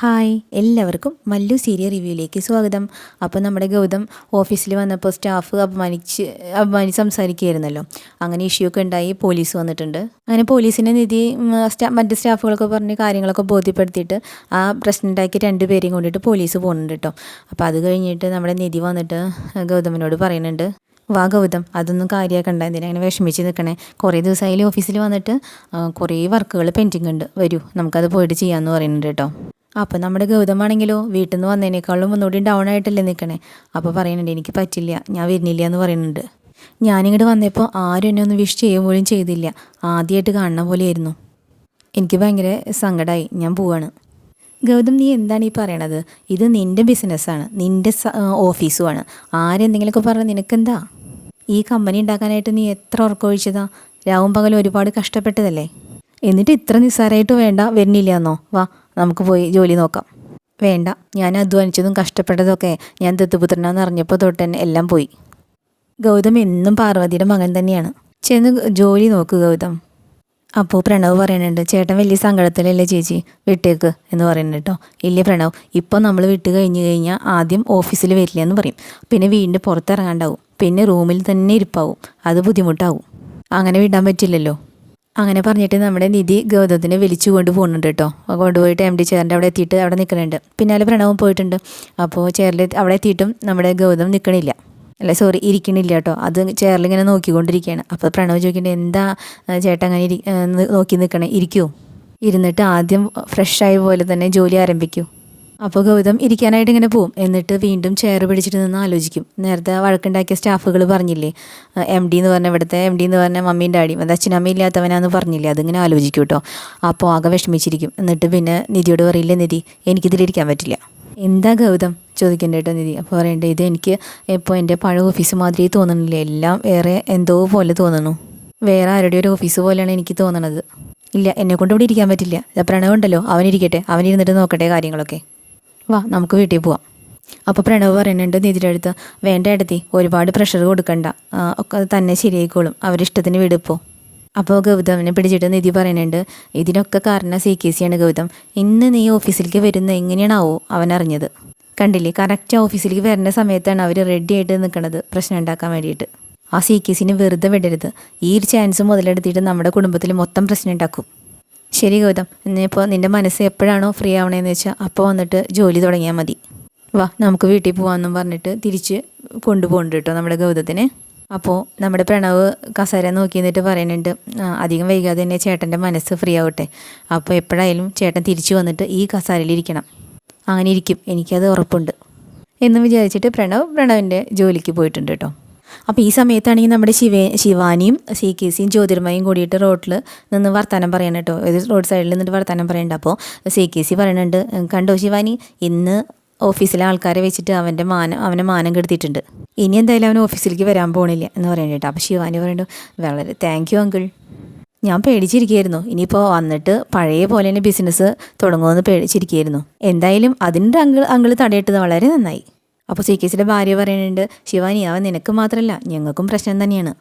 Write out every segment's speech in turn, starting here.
Hi എല്ലാവർക്കും Mallu serial റിവ്യൂയിലേക്ക് സ്വാഗതം. അപ്പോൾ നമ്മുടെ ഗൗതം ഓഫീസിൽ വന്നപ്പോൾ സ്റ്റാഫ് അപമാനിച്ച് സംസാരിക്കുകയായിരുന്നല്ലോ. അങ്ങനെ ഇഷ്യൂ ഒക്കെ ഉണ്ടായി, പോലീസ് വന്നിട്ടുണ്ട്. അങ്ങനെ പോലീസിനെ നിധി മറ്റ് സ്റ്റാഫുകളൊക്കെ പറഞ്ഞ് കാര്യങ്ങളൊക്കെ ബോധ്യപ്പെടുത്തിയിട്ട് ആ പ്രശ്നമുണ്ടാക്കി 2 പേരെയും കൊണ്ടിട്ട് പോലീസ് പോകുന്നുണ്ട് കേട്ടോ. അപ്പോൾ അത് കഴിഞ്ഞിട്ട് നമ്മുടെ നിധി വന്നിട്ട് ഗൗതമിനോട് പറയുന്നുണ്ട്, വാ ഗൗതം, അതൊന്നും കാര്യമാക്കണ്ട, എന്തിനാ അങ്ങനെ വിഷമിച്ച് നിൽക്കണേ, കുറേ ദിവസമായി ഓഫീസിൽ വന്നിട്ട് കുറേ വർക്കുകൾ പെൻഡിങ് ഉണ്ട്, വരൂ നമുക്കത് പോയിട്ട് ചെയ്യാമെന്ന് പറയുന്നുണ്ട് കേട്ടോ. അപ്പോൾ നമ്മുടെ ഗൗതമാണെങ്കിലോ വീട്ടിൽ നിന്ന് വന്നതിനേക്കാളും ഒന്നുകൂടി ഡൗൺ ആയിട്ടല്ലേ നിൽക്കണേ. അപ്പോൾ പറയുന്നുണ്ട്, എനിക്ക് പറ്റില്ല, ഞാൻ വരുന്നില്ല എന്ന് പറയുന്നുണ്ട്. ഞാനിങ്ങോട്ട് വന്നപ്പോൾ ആരും എന്നെ ഒന്ന് വിഷ് ചെയ്യുക പോലും ചെയ്തില്ല, ആദ്യമായിട്ട് കാണുന്ന പോലെയായിരുന്നു. എനിക്ക് ഭയങ്കര സങ്കടമായി, ഞാൻ പോവാണ്. ഗൗതം, നീ എന്താണ് ഈ പറയണത്? ഇത് നിൻ്റെ ബിസിനസ്സാണ്, നിൻ്റെ ഓഫീസുമാണ്. ആരെന്തെങ്കിലുമൊക്കെ പറഞ്ഞാൽ നിനക്കെന്താ? ഈ കമ്പനി ഉണ്ടാക്കാനായിട്ട് നീ എത്ര ഉറക്കമൊഴിച്ചതാ, രാവും പകലും ഒരുപാട് കഷ്ടപ്പെട്ടതല്ലേ. എന്നിട്ട് ഇത്ര നിസ്സാരമായിട്ട് വേണ്ട വരുന്നില്ല എന്നോ? വാ നമുക്ക് പോയി ജോലി നോക്കാം. വേണ്ട, ഞാൻ അധ്വാനിച്ചതും കഷ്ടപ്പെട്ടതൊക്കെ ഞാൻ ദത്തുപുത്രനാന്ന് അറിഞ്ഞപ്പോൾ തൊട്ട് തന്നെ എല്ലാം പോയി. ഗൗതം എന്നും പാർവതിയുടെ മകൻ തന്നെയാണ്, ചെന്ന് ജോലി നോക്ക് ഗൗതം. അപ്പോൾ പ്രണവ് പറയുന്നുണ്ട്, ചേട്ടൻ വലിയ സങ്കടത്തിലല്ലേ ചേച്ചി, വിട്ടേക്ക് എന്ന് പറയുന്നുണ്ട് കേട്ടോ. ഇല്ല പ്രണവ്, ഇപ്പോൾ നമ്മൾ വിട്ട് കഴിഞ്ഞാൽ ആദ്യം ഓഫീസിൽ വരില്ല എന്ന് പറയും, പിന്നെ വീണ്ടും പുറത്തിറങ്ങാണ്ടാവും, പിന്നെ റൂമിൽ തന്നെ ഇരിപ്പാവും, അത് ബുദ്ധിമുട്ടാവും, അങ്ങനെ വിടാൻ പറ്റില്ലല്ലോ. അങ്ങനെ പറഞ്ഞിട്ട് നമ്മുടെ നിധി ഗൗതത്തിനെ വിളിച്ചു കൊണ്ട് പോകുന്നുണ്ട് കേട്ടോ. കൊണ്ടുപോയിട്ട് MD ചെയറിൻ്റെ അവിടെ എത്തിയിട്ട് അവിടെ നിൽക്കുന്നുണ്ട്. പിന്നാലെ പ്രണവും പോയിട്ടുണ്ട്. അപ്പോൾ ചെയറിൽ അവിടെ എത്തിയിട്ടും നമ്മുടെ ഗൗതം നിൽക്കണില്ല, ഇരിക്കണില്ല കേട്ടോ. അത് ചെയറിലിങ്ങനെ നോക്കിക്കൊണ്ടിരിക്കുകയാണ്. അപ്പോൾ പ്രണവ് ചോദിക്കേണ്ടത്, എന്താ ചേട്ടൻ അങ്ങനെ നോക്കി നിൽക്കണേ, ഇരിക്കുമോ, ഇരുന്നിട്ട് ആദ്യം ഫ്രഷായ പോലെ തന്നെ ജോലി ആരംഭിക്കൂ. അപ്പോൾ ഗൗതം ഇരിക്കാനായിട്ട് ഇങ്ങനെ പോവും. എന്നിട്ട് വീണ്ടും ചെയർ പിടിച്ചിട്ട് നിന്ന് ആലോചിക്കും. നേരത്തെ വഴക്കുണ്ടാക്കിയ സ്റ്റാഫുകൾ പറഞ്ഞില്ലേ, MD എന്ന് പറഞ്ഞ ഇവിടുത്തെ MD എന്ന് പറഞ്ഞ മമ്മിയും ഡാഡിയും, അത് അച്ഛനമ്മ ഇല്ലാത്തവനാന്ന് പറഞ്ഞില്ലേ, അതിങ്ങനെ ആലോചിക്കും കേട്ടോ. അപ്പോൾ ആകെ വിഷമിച്ചിരിക്കും. എന്നിട്ട് പിന്നെ നിധിയോട് പറയില്ലേ, നിധി എനിക്കിതിലിരിക്കാൻ പറ്റില്ല. എന്താ ഗൗതം ചോദിക്കണ്ട കേട്ടോ നിധി. അപ്പോൾ പറയണ്ടേ, ഇത് എനിക്ക് ഇപ്പോൾ എൻ്റെ പഴയ ഓഫീസ് മാതിരി തോന്നുന്നില്ല, എല്ലാം വേറെ എന്തോ പോലെ തോന്നുന്നു, വേറെ ആരുടെ ഒരു ഓഫീസ് പോലെയാണ് എനിക്ക് തോന്നണത്. ഇല്ല, എന്നെക്കൊണ്ട് ഇവിടെ ഇരിക്കാൻ പറ്റില്ല. പ്രണവ് ഉണ്ടല്ലോ, അവനിരിക്കട്ടെ, അവനിരുന്നിട്ട് നോക്കട്ടെ കാര്യങ്ങളൊക്കെ, വാ നമുക്ക് വീട്ടിൽ പോവാം. അപ്പോൾ പ്രണവ് പറയുന്നുണ്ട് നിധിയുടെ അടുത്ത്, വേണ്ട എടുത്തി, ഒരുപാട് പ്രഷർ കൊടുക്കണ്ട, ഒക്കെ തന്നെ ശരിയായിക്കോളും, അവരിഷ്ടത്തിന് വിടുപ്പോൾ. അപ്പോൾ ഗൗതമിനെ പിടിച്ചിട്ട് നിധി പറയുന്നുണ്ട്, ഇതിനൊക്കെ കാരണം CKC ആണ് ഗൗതം. ഇന്ന് നീ ഓഫീസിലേക്ക് വരുന്ന എങ്ങനെയാണാവോ അവനറിഞ്ഞത്, കണ്ടില്ലേ, കറക്റ്റ് ഓഫീസിലേക്ക് വരുന്ന സമയത്താണ് അവർ റെഡി ആയിട്ട് നിൽക്കുന്നത് പ്രശ്നം ഉണ്ടാക്കാൻ വേണ്ടിയിട്ട്. ആ CKCനെ വെറുതെ വിടരുത്, ഈ ഒരു ചാൻസ് മുതലെടുത്തിട്ട് നമ്മുടെ കുടുംബത്തിൽ മൊത്തം പ്രശ്നം ഉണ്ടാക്കും. ശരി ഗൗതം, ഇന്നിപ്പോൾ നിൻ്റെ മനസ്സ് എപ്പോഴാണോ ഫ്രീ ആവണേന്ന് വെച്ചാൽ അപ്പോൾ വന്നിട്ട് ജോലി തുടങ്ങിയാൽ മതി, വാ നമുക്ക് വീട്ടിൽ പോകാമെന്നും പറഞ്ഞിട്ട് തിരിച്ച് കൊണ്ടുപോകുന്നുണ്ട് കേട്ടോ നമ്മുടെ ഗൗതത്തിനെ. അപ്പോൾ നമ്മുടെ പ്രണവ് കസേര നോക്കി നിന്നിട്ട് പറയുന്നുണ്ട്, അധികം വൈകാതെ തന്നെ ചേട്ടൻ്റെ മനസ്സ് ഫ്രീ ആവട്ടെ, അപ്പോൾ എപ്പോഴായാലും ചേട്ടൻ തിരിച്ചു വന്നിട്ട് ഈ കസേരയിലിരിക്കണം. അങ്ങനെ ഇരിക്കും, എനിക്കത് ഉറപ്പുണ്ട് എന്ന് വിചാരിച്ചിട്ട് പ്രണവിൻ്റെ ജോലിക്ക് പോയിട്ടുണ്ട് കേട്ടോ. അപ്പോൾ ഈ സമയത്താണെങ്കിൽ നമ്മുടെ ശിവാനിയും CKCയും ജ്യോതിർമയും കൂടിയിട്ട് റോഡിൽ നിന്ന് വർത്തമാനം പറയണം കേട്ടോ. ഒരു റോഡ് സൈഡിൽ നിന്നിട്ട് വർത്തമാനം പറയണ്ട. അപ്പോൾ CKC പറയുന്നുണ്ട്, കണ്ടോ ശിവാനി, ഇന്ന് ഓഫീസിലെ ആൾക്കാരെ വെച്ചിട്ട് അവനെ മാനം കെടുത്തിയിട്ടുണ്ട്, ഇനി എന്തായാലും അവൻ ഓഫീസിലേക്ക് വരാൻ പോകണില്ല എന്ന് പറയുന്നുണ്ട് കേട്ടോ. അപ്പോൾ ശിവാനി പറയുന്നുണ്ട്, വളരെ താങ്ക് യു അങ്കിൾ, ഞാൻ പേടിച്ചിരിക്കുകയായിരുന്നു, ഇനിയിപ്പോൾ വന്നിട്ട് പഴയ പോലെ തന്നെ ബിസിനസ് തുടങ്ങുമെന്ന് പേടിച്ചിരിക്കുകയായിരുന്നു, എന്തായാലും അതിൻ്റെ അങ്കിൾ തടയിട്ടത് വളരെ നന്നായി. അപ്പോൾ CKCയുടെ ഭാര്യ പറയുന്നുണ്ട്, ശിവാനി, അവൻ നിനക്ക് മാത്രമല്ല ഞങ്ങൾക്കും പ്രശ്നം തന്നെയാണ്,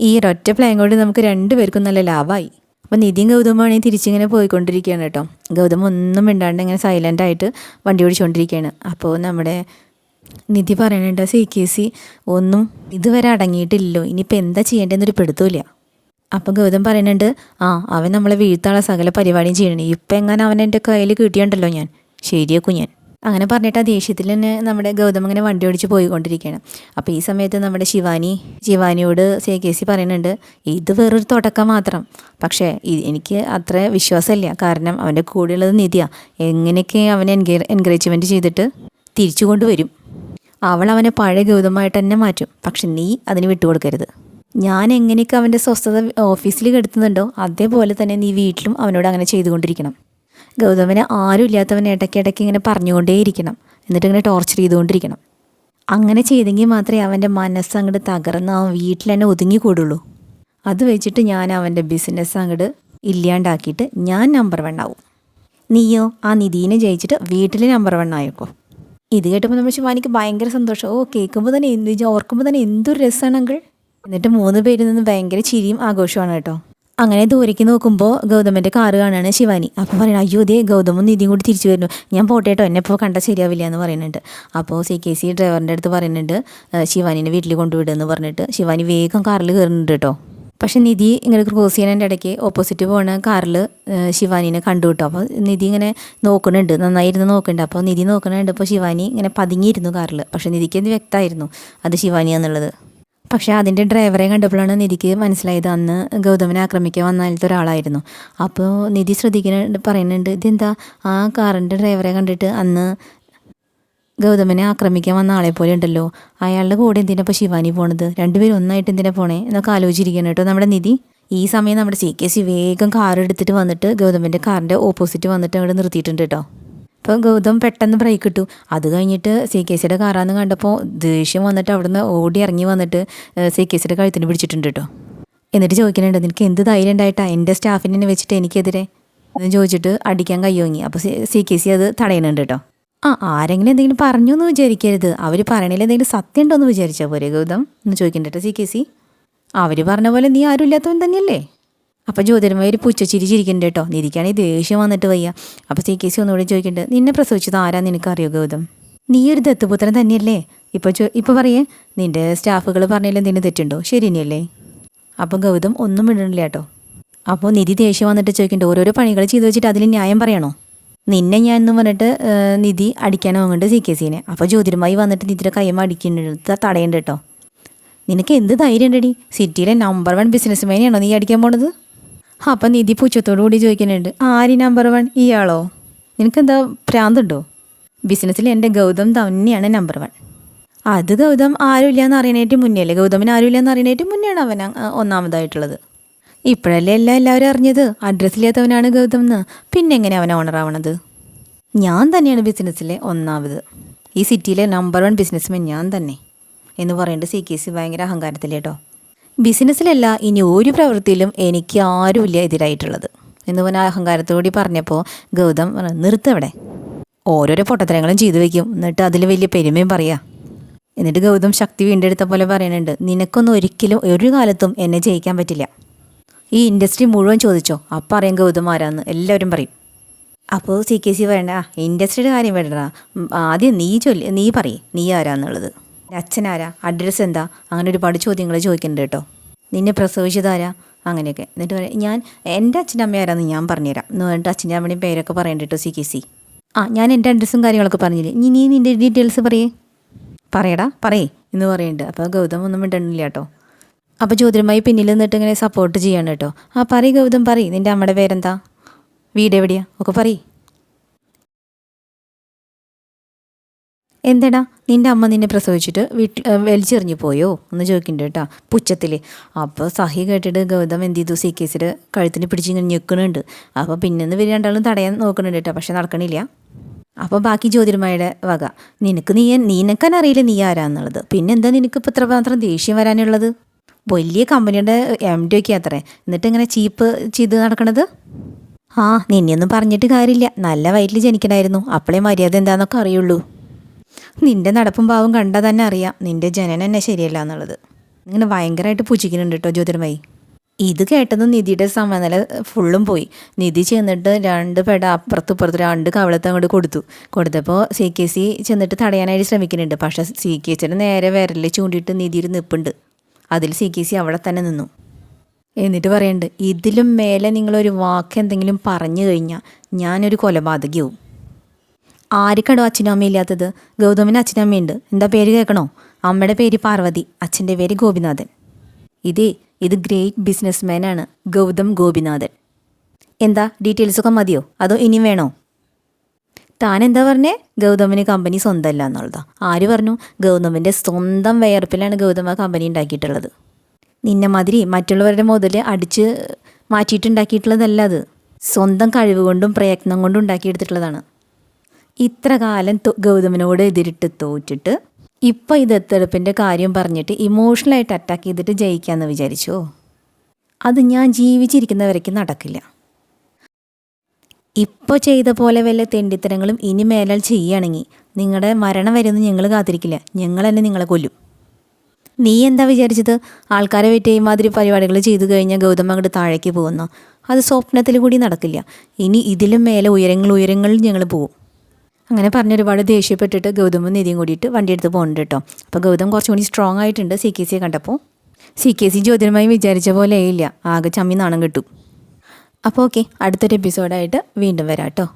ഈ ഒരൊറ്റ പ്ലാൻ കൊണ്ട് നമുക്ക് 2 പേർക്കും നല്ല ലാഭമായി. അപ്പോൾ നിധിയും ഗൗതമാണെങ്കിൽ തിരിച്ചിങ്ങനെ പോയിക്കൊണ്ടിരിക്കുകയാണ് കേട്ടോ. ഗൗതം ഒന്നും മിണ്ടാണ്ട് ഇങ്ങനെ സൈലൻ്റായിട്ട് വണ്ടി ഓടിച്ചുകൊണ്ടിരിക്കുകയാണ്. അപ്പോൾ നമ്മുടെ നിധി പറയുന്നുണ്ട്, CKC ഒന്നും ഇതുവരെ അടങ്ങിയിട്ടില്ലല്ലോ, ഇനിയിപ്പോൾ എന്താ ചെയ്യേണ്ടതെന്നൊരു പിടുത്തമില്ല. അപ്പോൾ ഗൗതം പറയുന്നുണ്ട്, അവൻ നമ്മളെ വീഴ്ത്താനുള്ള സകല പരിപാടിയും ചെയ്യണേ, ഇപ്പം എങ്ങനെ അവൻ എൻ്റെ കയ്യിൽ കിട്ടിയുണ്ടല്ലോ, ഞാൻ ശരിയാക്കും ഞാൻ. അങ്ങനെ പറഞ്ഞിട്ട് ആ ദേഷ്യത്തിൽ തന്നെ നമ്മുടെ ഗൗതം അങ്ങനെ വണ്ടി ഓടിച്ച് പോയിക്കൊണ്ടിരിക്കുകയാണ്. അപ്പോൾ ഈ സമയത്ത് നമ്മുടെ ശിവാനിയോട് CKC പറയുന്നുണ്ട്, ഇത് വേറൊരു തുടക്കം മാത്രം, പക്ഷേ എനിക്ക് അത്ര വിശ്വാസമില്ല, കാരണം അവൻ്റെ കൂടെയുള്ളത് നിധിയാണ്, എങ്ങനെയൊക്കെ അവനെ എൻകറേജ്മെൻറ്റ് ചെയ്തിട്ട് തിരിച്ചു കൊണ്ടുവരും, അവനെ പഴയ ഗൗതമായിട്ട് തന്നെ മാറ്റും, പക്ഷെ നീ അതിന് വിട്ടുകൊടുക്കരുത്. ഞാൻ എങ്ങനെയൊക്കെ അവൻ്റെ സ്വസ്ഥത ഓഫീസിൽ കെടുത്തുന്നുണ്ടോ അതേപോലെ തന്നെ നീ വീട്ടിലും അവനോട് അങ്ങനെ ചെയ്തുകൊണ്ടിരിക്കണം. ഗൗതമനെ ആരും ഇല്ലാത്തവനെ ഇടയ്ക്കിടയ്ക്ക് ഇങ്ങനെ പറഞ്ഞുകൊണ്ടേയിരിക്കണം, എന്നിട്ട് ഇങ്ങനെ ടോർച്ചർ ചെയ്തുകൊണ്ടിരിക്കണം. അങ്ങനെ ചെയ്തെങ്കിൽ മാത്രമേ അവൻ്റെ മനസ്സ് അങ്ങോട്ട് തകർന്ന് അവൻ വീട്ടിൽ തന്നെ ഒതുങ്ങിക്കൂടുള്ളൂ. അത് വെച്ചിട്ട് ഞാൻ അവൻ്റെ ബിസിനസ് അങ്ങോട്ട് ഇല്ലാണ്ടാക്കിയിട്ട് ഞാൻ നമ്പർ 1 ആവും, നീയോ ആ നിധീനെ ജയിച്ചിട്ട് വീട്ടിൽ നമ്പർ 1 ആയേക്കോ. ഇത് കേട്ടപ്പോൾ നമ്മൾ ശിവാനിക്ക് ഭയങ്കര സന്തോഷം. കേൾക്കുമ്പോൾ തന്നെ ഓർക്കുമ്പോൾ തന്നെ എന്തൊരു രസമാണ് അങ്കിൾ. എന്നിട്ട് 3 പേരിൽ നിന്ന് ഭയങ്കര ചിരിയും ആഘോഷമാണ് കേട്ടോ. അങ്ങനെ ദൂരേക്ക് നോക്കുമ്പോൾ ഗൗതമൻ്റെ കാറ് കാണാണ് ശിവാനി. അപ്പോൾ പറയണം, അയ്യോ ദേ ഗൗതമും നിധിയും കൂടി തിരിച്ചു വരുന്നു, ഞാൻ പോട്ടേട്ടോ, എന്നെ ഇപ്പോൾ കണ്ടാൽ ശരിയാവില്ല എന്ന് പറയുന്നുണ്ട്. അപ്പോൾ CKC ഡ്രൈവറിൻ്റെ അടുത്ത് പറയുന്നുണ്ട് ശിവാനിനെ വീട്ടിൽ കൊണ്ടുവിടുമെന്ന് പറഞ്ഞിട്ട്. ശിവാനി വേഗം കാറിൽ കയറുന്നുണ്ട് കേട്ടോ. പക്ഷെ നിധി ഇങ്ങനെ ക്രോസ് ചെയ്യുന്നതിൻ്റെ ഇടയ്ക്ക് ഓപ്പോസിറ്റ് പോകുന്ന കാറിൽ ശിവാനിനെ കണ്ടു കിട്ടും. അപ്പോൾ നിധി ഇങ്ങനെ നോക്കുന്നുണ്ട്, നന്നായിരുന്നു നോക്കുന്നുണ്ട്. അപ്പോൾ നിധി നോക്കുന്നുണ്ട്. അപ്പോൾ ശിവാനി ഇങ്ങനെ പതുങ്ങിയിരുന്നു കാറിൽ. പക്ഷേ നിധിക്ക് എന്ത് വ്യക്തമായിരുന്നു അത് ശിവാനിയാന്നുള്ളത്. പക്ഷേ അതിൻ്റെ ഡ്രൈവറെ കണ്ടപ്പോഴാണ് നിധിക്ക് മനസ്സിലായത് അന്ന് ഗൗതമനെ ആക്രമിക്കാൻ വന്നാലത്തെ ഒരാളായിരുന്നു. അപ്പോൾ നിധി ശ്രദ്ധിക്കുന്നുണ്ട്, പറയുന്നുണ്ട് ഇതെന്താ ആ കാറിൻ്റെ ഡ്രൈവറെ കണ്ടിട്ട് അന്ന് ഗൗതമനെ ആക്രമിക്കാൻ വന്ന ആളെ പോലെ ഉണ്ടല്ലോ, അയാളുടെ കൂടെ എന്തിനാ ഇപ്പോൾ ശിവാനി പോണത്, രണ്ടുപേരും ഒന്നായിട്ട് എന്തിനാ പോണേ എന്നൊക്കെ ആലോചിച്ചിരിക്കണം കേട്ടോ നമ്മുടെ നിധി. ഈ സമയം നമ്മുടെ CKC വേഗം കാർ എടുത്തിട്ട് വന്നിട്ട് ഗൗതമൻ്റെ കാറിൻ്റെ ഓപ്പോസിറ്റ് വന്നിട്ട് അങ്ങോട്ട് നിർത്തിയിട്ടുണ്ട് കേട്ടോ. അപ്പോൾ ഗൗതം പെട്ടെന്ന് ബ്രേക്ക് ഇട്ടു. അത് കഴിഞ്ഞിട്ട് CKCയുടെ കാറാന്ന് കണ്ടപ്പോൾ ദേഷ്യം വന്നിട്ട് അവിടുന്ന് ഓടി ഇറങ്ങി വന്നിട്ട് CKCയുടെ കഴുത്തിന് പിടിച്ചിട്ടുണ്ട് കേട്ടോ. എന്നിട്ട് ചോദിക്കുന്നുണ്ട്, നിനക്ക് എന്ത് ധൈര്യം ഉണ്ടായിട്ടാ എൻ്റെ സ്റ്റാഫിനെ വെച്ചിട്ട് എനിക്കെതിരെ എന്ന് ചോദിച്ചിട്ട് അടിക്കാൻ കയ്യോങ്ങി. അപ്പോൾ CKC അത് തടയുന്നുണ്ട് കേട്ടോ. ആരെങ്കിലും എന്തെങ്കിലും പറഞ്ഞു എന്ന് വിചാരിക്കരുത്, അവർ പറയണേൽ എന്തെങ്കിലും സത്യം ഉണ്ടോ എന്ന് വിചാരിച്ചാൽ പോരെ ഗൗതം എന്ന് ചോദിക്കണ്ടേ CKC. അവർ പറഞ്ഞ പോലെ നീ ആരും ഇല്ലാത്തവൻ തന്നെയല്ലേ. അപ്പോൾ ജ്യോതിർമയ ഒരു പുച്ഛച്ചിരി ചിരിക്കുന്നുണ്ട് കേട്ടോ. നിധിക്കാണെങ്കിൽ ദേഷ്യം വന്നിട്ട് വയ്യ. അപ്പോൾ CKC ഒന്നുകൂടി ചോദിക്കുന്നുണ്ട്, നിന്നെ പ്രസവിച്ചത് ആരാന്ന് നിനക്കറിയോ ഗൗതം, നീ ഒരു ദത്തുപുത്രൻ തന്നെയല്ലേ. ഇപ്പോൾ പറയേ നിൻ്റെ സ്റ്റാഫുകൾ പറഞ്ഞതിൽ എന്തെങ്കിലും തെറ്റുണ്ടോ, ശരി തന്നെയല്ലേ. അപ്പോൾ ഗൗതം ഒന്നും മിണ്ടണില്ല കേട്ടോ. അപ്പോൾ നിധി ദേഷ്യം വന്നിട്ട് ചോദിക്കുന്നുണ്ട്, ഓരോരോ പണികൾ ചെയ്ത് വെച്ചിട്ട് അതിൽ ന്യായം പറയണോ, നിന്നെ ഞാൻ എന്ന് പറഞ്ഞിട്ട് നിധി അടിക്കാനോ അങ്ങോട്ട് CKCനെ. അപ്പോൾ ജ്യോതിർമായി വന്നിട്ട് നിധിയുടെ കൈമ അടിക്കുന്നുണ്ട്, തടയുണ്ട് കേട്ടോ. നിനക്ക് എന്ത് ധൈര്യം ഉണ്ടടി, സിറ്റിയിലെ നമ്പർ 1 ബിസിനസ്മാനെയാണോ നീ അടിക്കാൻ പോണത്. അപ്പം നിധി പുച്ഛത്തോടു കൂടി ചോദിക്കുന്നുണ്ട്, ആര് നമ്പർ 1, ഇയാളോ, നിനക്കെന്താ ഭ്രാന്തുണ്ടോ, ബിസിനസ്സിൽ എൻ്റെ ഗൗതം തന്നെയാണ് നമ്പർ 1. അത് ഗൗതം ആരുമില്ല എന്ന് അറിയണേറ്റ് മുന്നേ അല്ലേ, ഗൗതമിന് ആരുമില്ല എന്ന് അറിയണേറ്റ് മുന്നെയാണ് അവൻ ഒന്നാമതായിട്ടുള്ളത്. ഇപ്പോഴല്ലേ എല്ലാവരും അറിഞ്ഞത് അഡ്രസ്സില്ലാത്തവനാണ് ഗൗതം എന്ന്, പിന്നെ എങ്ങനെ അവൻ ഓണറാവണത്. ഞാൻ തന്നെയാണ് ബിസിനസ്സിലെ ഒന്നാമത്, ഈ സിറ്റിയിലെ നമ്പർ 1 ബിസിനസ്മാൻ ഞാൻ തന്നെ എന്ന് പറയുന്നത് CKC ഭയങ്കര അഹങ്കാരത്തില് കേട്ടോ. ബിസിനസ്സിലല്ല ഇനി ഒരു പ്രവൃത്തിയിലും എനിക്ക് ആരുമില്ല എതിരായിട്ടുള്ളത് എന്ന് പറഞ്ഞാൽ അഹങ്കാരത്തോടി പറഞ്ഞപ്പോൾ ഗൗതം നിർത്തവിടെ, ഓരോരോ പൊട്ടത്തരങ്ങളും ചെയ്തു വയ്ക്കും, എന്നിട്ട് അതിൽ വലിയ പെരുമയും പറയാം. എന്നിട്ട് ഗൗതം ശക്തി വീണ്ടെടുത്ത പോലെ പറയുന്നുണ്ട്, നിനക്കൊന്നും ഒരിക്കലും ഒരു കാലത്തും എന്നെ ജയിക്കാൻ പറ്റില്ല. ഈ ഇൻഡസ്ട്രി മുഴുവൻ ചോദിച്ചോ, അപ്പം അറിയാം ഗൗതം ആരാന്ന് എല്ലാവരും പറയും. അപ്പോൾ CKC വേണ്ട, ഇൻഡസ്ട്രിയുടെ കാര്യം വേണ്ട, ആദ്യം നീ പറയേ നീ ആരാന്നുള്ളത്, അച്ഛനാരാ, അഡ്രസ്സ് എന്താ, അങ്ങനെ ഒരുപാട് ചോദ്യങ്ങൾ ചോദിക്കുന്നുണ്ട് കേട്ടോ. നിന്നെ പ്രസവിച്ചതാരാ അങ്ങനെയൊക്കെ. എന്നിട്ട് പറയാം, എൻ്റെ അച്ഛൻ്റെ അമ്മ ആരാന്ന് ഞാൻ പറഞ്ഞുതരാം എന്ന് പറഞ്ഞിട്ട് അച്ഛൻ്റെ അമ്മയുടെയും പേരൊക്കെ പറയണ്ട കേട്ടോ CKC. ഞാൻ എൻ്റെ അഡ്രസ്സും കാര്യങ്ങളൊക്കെ പറഞ്ഞില്ലേ, നീ നിൻ്റെ ഡീറ്റെയിൽസ് പറയേ എന്ന് പറയുന്നുണ്ട്. അപ്പോൾ ഗൗതം ഒന്നും മിണ്ടണില്ല കേട്ടോ. അപ്പോൾ ജ്യോതിർമായി പിന്നിൽ നിന്നിട്ട് ഇങ്ങനെ സപ്പോർട്ട് ചെയ്യാണ് കേട്ടോ. പറയ് ഗൗതം, നിൻ്റെ അമ്മയുടെ പേരെന്താ, വീട് എവിടെയാ ഒക്കെ പറയ്. എന്താടാ നിൻ്റെ അമ്മ നിന്നെ പ്രസവിച്ചിട്ട് വീട്ടിൽ വലിച്ചെറിഞ്ഞു പോയോ എന്ന് ചോദിക്കുന്നുണ്ട് കേട്ടോ പുച്ഛത്തിൽ. അപ്പോൾ സഹി കേട്ടിട്ട് ഗൗതം എന്ത് ചെയ്തു, CKCയുടെ കഴുത്തിന് പിടിച്ചിങ്ങനെ ഞെക്കുന്നുണ്ട്. അപ്പോൾ പിന്നെന്ന് ഇവർ രണ്ടാളും തടയാൻ നോക്കുന്നുണ്ട് കേട്ടോ, പക്ഷെ നടക്കണില്ല. അപ്പോൾ ബാക്കി ജ്യോതിർമയുടെ വക, നിനക്കാൻ അറിയില്ല നീ ആരാന്നുള്ളത്, പിന്നെന്താ നിനക്കിപ്പോൾ ഇത്ര മാത്രം ദേഷ്യം വരാനുള്ളത്, വലിയ കമ്പനിയുടെ MD ഒക്കെ അത്രേ, എന്നിട്ട് ഇങ്ങനെ ചീപ്പ് ചെയ്ത് നടക്കണത്. നിന്നെയൊന്നും പറഞ്ഞിട്ട് കാര്യമില്ല, നല്ല വയറ്റിൽ ജനിക്കണമായിരുന്നു, അപ്പോഴേ മര്യാദ എന്താണെന്നൊക്കെ അറിയുള്ളൂ. നിൻ്റെ നടപ്പും ഭാവം കണ്ടാൽ തന്നെ അറിയാം നിൻ്റെ ജനനം തന്നെ ശരിയല്ല എന്നുള്ളത്. ഇങ്ങനെ ഭയങ്കരമായിട്ട് പുച്ഛിക്കുന്നുണ്ട് കേട്ടോ ജ്യോതിർമയി. ഇത് കേട്ടതും നിധിയുടെ സമനില ഫുള്ളും പോയി. നിധി ചെന്നിട്ട് 2 പെട അപ്പുറത്തും ഇപ്പുറത്ത് 2 കവളത്ത് അങ്ങോട്ട് കൊടുത്തപ്പോൾ CKC ചെന്നിട്ട് തടയാനായിട്ട് ശ്രമിക്കുന്നുണ്ട്. പക്ഷേ CKCയുടെ നേരെ വിരലിൽ ചൂണ്ടിയിട്ട് നിധിയിൽ നിൽപ്പുണ്ട്. അതിൽ CKC അവിടെ തന്നെ നിന്നു. എന്നിട്ട് പറയുന്നുണ്ട്, ഇതിലും മേലെ നിങ്ങളൊരു വാക്ക് എന്തെങ്കിലും പറഞ്ഞു കഴിഞ്ഞാൽ ഞാനൊരു കൊലപാതകവും. ആർക്കാണോ അച്ഛനും അമ്മയും ഇല്ലാത്തത്, ഗൗതമിന് അച്ഛനും അമ്മയുണ്ട്. എന്താ പേര് കേൾക്കണോ, അമ്മയുടെ പേര് പാർവതി, അച്ഛൻ്റെ പേര് ഗോപിനാഥൻ. ഇത് ഗ്രേറ്റ് ബിസിനസ്മാനാണ് ഗൗതം ഗോപിനാഥൻ. എന്താ ഡീറ്റെയിൽസൊക്കെ മതിയോ അതോ ഇനിയും വേണോ. താൻ എന്താ പറഞ്ഞേ, ഗൗതമിന് കമ്പനി സ്വന്തമല്ല എന്നുള്ളതാ. ആര് പറഞ്ഞു, ഗൗതമിൻ്റെ സ്വന്തം വിയർപ്പിലാണ് ഗൗതം ആ കമ്പനി ഉണ്ടാക്കിയിട്ടുള്ളത്. നിന്നെ മാതിരി മറ്റുള്ളവരുടെ മുതൽ അടിച്ച് മാറ്റിയിട്ടുണ്ടാക്കിയിട്ടുള്ളതല്ല, അത് സ്വന്തം കഴിവ് കൊണ്ടും പ്രയത്നം കൊണ്ടും ഉണ്ടാക്കിയെടുത്തിട്ടുള്ളതാണ്. ഇത്ര കാലം ഗൗതമിനോട് എതിരിട്ട് തോറ്റിട്ട് ഇപ്പോൾ ഇത് ദത്തെടുപ്പിൻ്റെ കാര്യം പറഞ്ഞിട്ട് ഇമോഷണലായിട്ട് അറ്റാക്ക് ചെയ്തിട്ട് ജയിക്കാമെന്ന് വിചാരിച്ചോ, അത് ഞാൻ ജീവിച്ചിരിക്കുന്നവരേക്ക് നടക്കില്ല. ഇപ്പോൾ ചെയ്ത പോലെ വല്ല തെണ്ടിത്തരങ്ങളും ഇനി മേലാൽ ചെയ്യുകയാണെങ്കിൽ നിങ്ങളുടെ മരണം വരുമെന്ന് ഞങ്ങൾ കാത്തിരിക്കില്ല, ഞങ്ങൾ തന്നെ നിങ്ങളെ കൊല്ലും. നീ എന്താ വിചാരിച്ചത് ആൾക്കാരെ വെയിറ്റ് ചെയ്യുമാതിരി പരിപാടികൾ ചെയ്തു കഴിഞ്ഞാൽ ഗൗതം അങ്ങോട്ട് താഴേക്ക് പോകുന്നു? അത് സ്വപ്നത്തിൽ കൂടി നടക്കില്ല. ഇനി ഇതിലും മേലെ ഉയരങ്ങളിൽ ഞങ്ങൾ പോകും. അങ്ങനെ പറഞ്ഞൊരുപാട് ദേഷ്യപ്പെട്ടിട്ട് ഗൗതമും നിധിയും കൂടിയിട്ട് വണ്ടി എടുത്ത് പോകുന്നുണ്ട് കേട്ടോ. അപ്പോൾ ഗൗതം കുറച്ചും കൂടി സ്ട്രോങ് ആയിട്ടുണ്ട് CKCയെ കണ്ടപ്പോൾ. CKC ജ്യോതിർമയി വിചാരിച്ച പോലെ ഇല്ല, ആകെ ചമ്മി നാണം കിട്ടും. അപ്പോൾ ഓക്കെ, അടുത്തൊരു എപ്പിസോഡായിട്ട് വീണ്ടും വരാം കേട്ടോ.